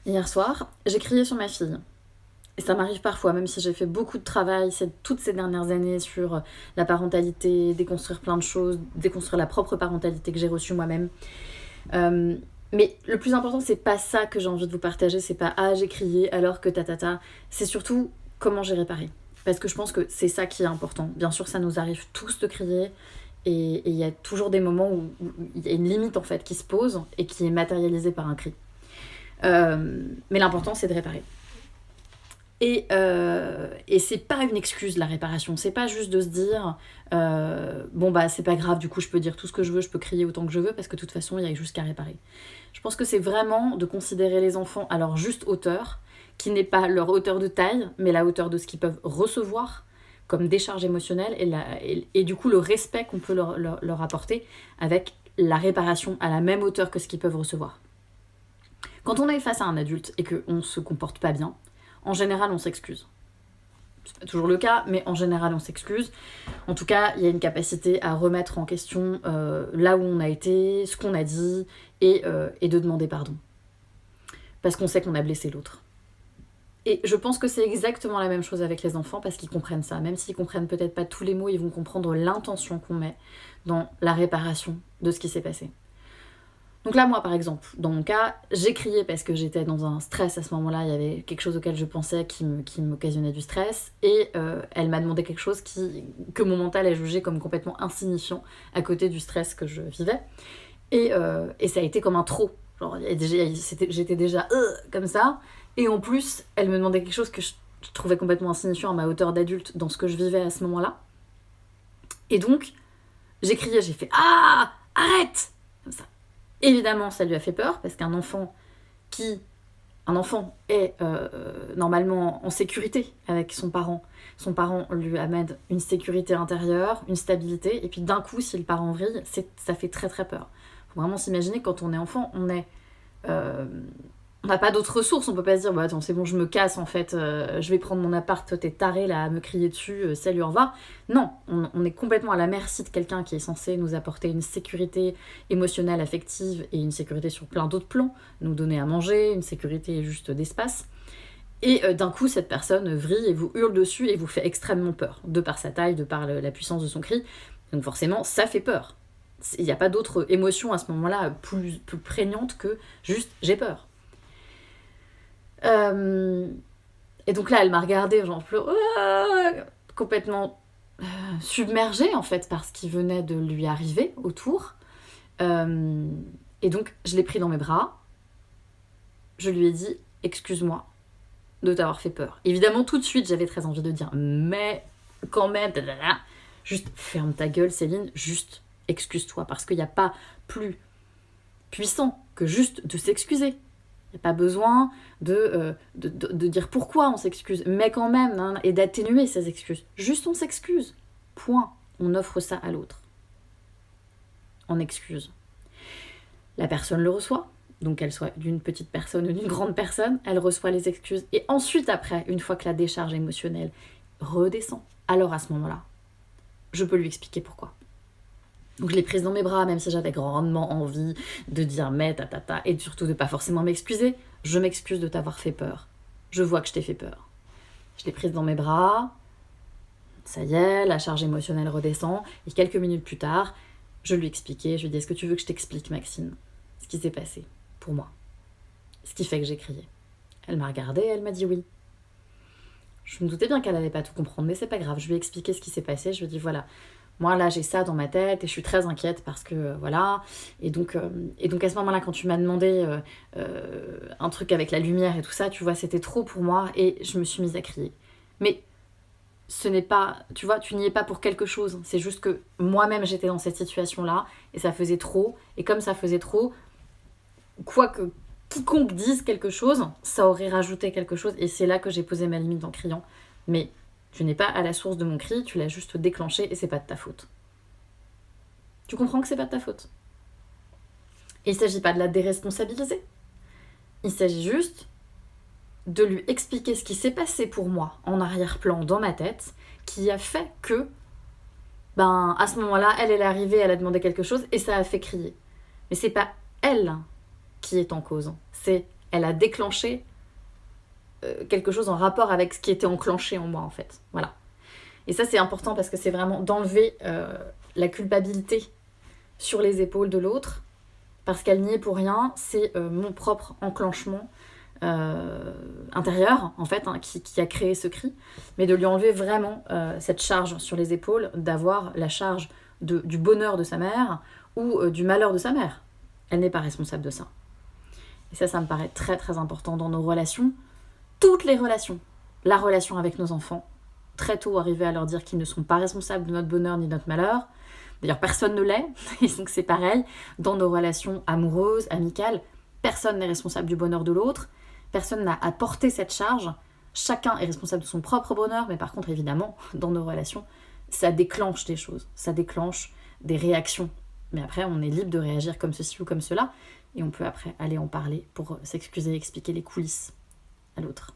Hier soir, j'ai crié sur ma fille. Et ça m'arrive parfois, même si j'ai fait beaucoup de travail toutes ces dernières années sur la parentalité, déconstruire plein de choses, déconstruire la propre parentalité que j'ai reçue moi-même. Euh, mais le plus important, c'est pas ça que j'ai envie de vous partager, c'est pas ah j'ai crié alors que ta. C'est surtout comment j'ai réparé. Parce que je pense que c'est ça qui est important. Bien sûr, ça nous arrive tous de crier, et il y a toujours des moments où il y a une limite en fait qui se pose et qui est matérialisée par un cri. Mais l'important, c'est de réparer. Et c'est pas une excuse la réparation, c'est pas juste de se dire bon bah c'est pas grave, du coup je peux dire tout ce que je veux, je peux crier autant que je veux parce que de toute façon il y a juste qu'à réparer. Je pense que c'est vraiment de considérer les enfants à leur juste hauteur, qui n'est pas leur hauteur de taille, mais la hauteur de ce qu'ils peuvent recevoir comme décharge émotionnelle et du coup le respect qu'on peut leur apporter avec la réparation à la même hauteur que ce qu'ils peuvent recevoir. Quand on est face à un adulte et qu'on se comporte pas bien, en général, on s'excuse. C'est pas toujours le cas, mais en général, on s'excuse. En tout cas, il y a une capacité à remettre en question là où on a été, ce qu'on a dit, et de demander pardon. Parce qu'on sait qu'on a blessé l'autre. Et je pense que c'est exactement la même chose avec les enfants, parce qu'ils comprennent ça. Même s'ils comprennent peut-être pas tous les mots, ils vont comprendre l'intention qu'on met dans la réparation de ce qui s'est passé. Donc là, moi, par exemple, dans mon cas, j'ai crié parce que j'étais dans un stress à ce moment-là. Il y avait quelque chose auquel je pensais qui m'occasionnait du stress. Et elle m'a demandé quelque chose que mon mental a jugé comme complètement insignifiant à côté du stress que je vivais. Et ça a été comme un trop. Genre, j'étais déjà comme ça. Et en plus, elle me demandait quelque chose que je trouvais complètement insignifiant à ma hauteur d'adulte dans ce que je vivais à ce moment-là. Et donc, j'ai crié, j'ai fait « Ah, arrête !» comme ça. Évidemment, ça lui a fait peur, parce qu'un enfant est normalement en sécurité avec son parent. Son parent lui amène une sécurité intérieure, une stabilité, et puis d'un coup, si le parent vrille, ça fait très très peur. Faut vraiment s'imaginer, quand on est enfant, on n'a pas d'autres ressources, on peut pas se dire bah attends c'est bon je me casse en fait, je vais prendre mon appart, toi t'es taré là à me crier dessus, salut au revoir. Non, on est complètement à la merci de quelqu'un qui est censé nous apporter une sécurité émotionnelle, affective et une sécurité sur plein d'autres plans, nous donner à manger, une sécurité juste d'espace. Et d'un coup cette personne vrille et vous hurle dessus et vous fait extrêmement peur, de par sa taille, de par la puissance de son cri. Donc forcément ça fait peur. Il n'y a pas d'autre émotion à ce moment-là plus prégnante que juste j'ai peur. Et donc là, elle m'a regardée, genre complètement submergée en fait par ce qui venait de lui arriver autour. Et donc, je l'ai pris dans mes bras. Je lui ai dit « Excuse-moi de t'avoir fait peur ». Évidemment, tout de suite, j'avais très envie de dire « Mais quand même, juste ferme ta gueule, Céline, juste excuse-toi ». Parce qu'il n'y a pas plus puissant que juste de s'excuser. Il n'y a pas besoin de dire pourquoi on s'excuse, mais quand même, hein, et d'atténuer ces excuses. Juste on s'excuse. Point. On offre ça à l'autre. On excuse. La personne le reçoit, donc qu'elle soit d'une petite personne ou d'une grande personne, elle reçoit les excuses. Et ensuite, après, une fois que la décharge émotionnelle redescend, alors à ce moment-là, je peux lui expliquer pourquoi. Donc je l'ai prise dans mes bras, même si j'avais grandement envie de dire mais et surtout de pas forcément m'excuser. Je m'excuse de t'avoir fait peur. Je vois que je t'ai fait peur. Je l'ai prise dans mes bras. Ça y est, la charge émotionnelle redescend. Et quelques minutes plus tard, je lui expliquais. Je lui dis est-ce que tu veux que je t'explique, Maxine, ce qui s'est passé pour moi, ce qui fait que j'ai crié. Elle m'a regardée, elle m'a dit oui. Je me doutais bien qu'elle allait pas tout comprendre, mais c'est pas grave. Je lui ai expliqué ce qui s'est passé. Je lui ai dit voilà. Moi, là, j'ai ça dans ma tête et je suis très inquiète parce que, voilà. Et donc, à ce moment-là, quand tu m'as demandé un truc avec la lumière et tout ça, tu vois, c'était trop pour moi et je me suis mise à crier. Mais ce n'est pas, tu vois, tu n'y es pas pour quelque chose. C'est juste que moi-même, j'étais dans cette situation-là et ça faisait trop. Et comme ça faisait trop, quoi que quiconque dise quelque chose, ça aurait rajouté quelque chose. Et c'est là que j'ai posé ma limite en criant. Mais tu n'es pas à la source de mon cri, tu l'as juste déclenché et c'est pas de ta faute. Tu comprends que c'est pas de ta faute. Et il s'agit pas de la déresponsabiliser. Il s'agit juste de lui expliquer ce qui s'est passé pour moi en arrière-plan dans ma tête, qui a fait que, à ce moment-là, elle est arrivée, elle a demandé quelque chose et ça a fait crier. Mais c'est pas elle qui est en cause, c'est elle a déclenché quelque chose en rapport avec ce qui était enclenché en moi, en fait. Voilà. Et ça, c'est important parce que c'est vraiment d'enlever la culpabilité sur les épaules de l'autre, parce qu'elle n'y est pour rien, c'est mon propre enclenchement intérieur, en fait, hein, qui a créé ce cri, mais de lui enlever vraiment cette charge sur les épaules, d'avoir la charge du bonheur de sa mère ou du malheur de sa mère. Elle n'est pas responsable de ça. Et ça me paraît très très important dans nos relations, toutes les relations, la relation avec nos enfants, très tôt arriver à leur dire qu'ils ne sont pas responsables de notre bonheur ni de notre malheur. D'ailleurs, personne ne l'est, et donc c'est pareil, dans nos relations amoureuses, amicales, personne n'est responsable du bonheur de l'autre, personne n'a à porter cette charge, chacun est responsable de son propre bonheur, mais par contre, évidemment, dans nos relations, ça déclenche des choses, ça déclenche des réactions. Mais après, on est libre de réagir comme ceci ou comme cela, et on peut après aller en parler pour s'excuser et expliquer les coulisses à l'autre.